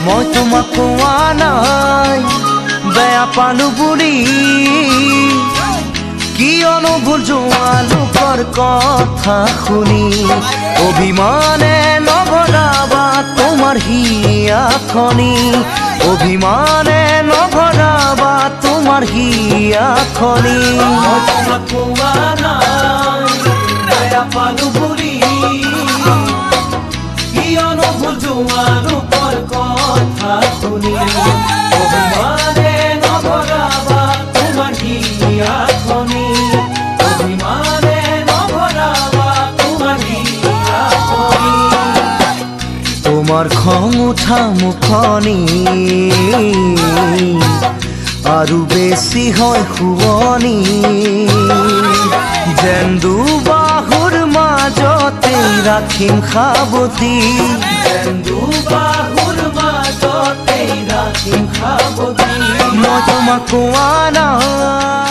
মই তোমাক কোৱা নাই বেয়া পালো বুলি কিয়নো ভুল যোৱা লোকৰ কথা শুনি অভিমানে নভৰাবা তোমাৰ হিয়াখনি অভিমানে নভৰাবা তোমাৰ হিয়াখনি মই তোমাক কোৱা নাই বেয়া পালো বুলি কিয়নো ভুল যোৱা লোকৰ কথা শুনি অভিমানে নভৰাবা তোমাৰ হিয়াখনি অভিমানে নভৰাবা তোমাৰ হিয়াখনি তোমাৰ খং উঠা মুখনি আৰু বেছি হয় শুৱনি যেন দুবাহুৰ মাজতে ৰাখিম সাৱটি যেন দুবাহুৰ মাজতে ৰাখিম সাৱটি মই তোমাক কোৱা নাই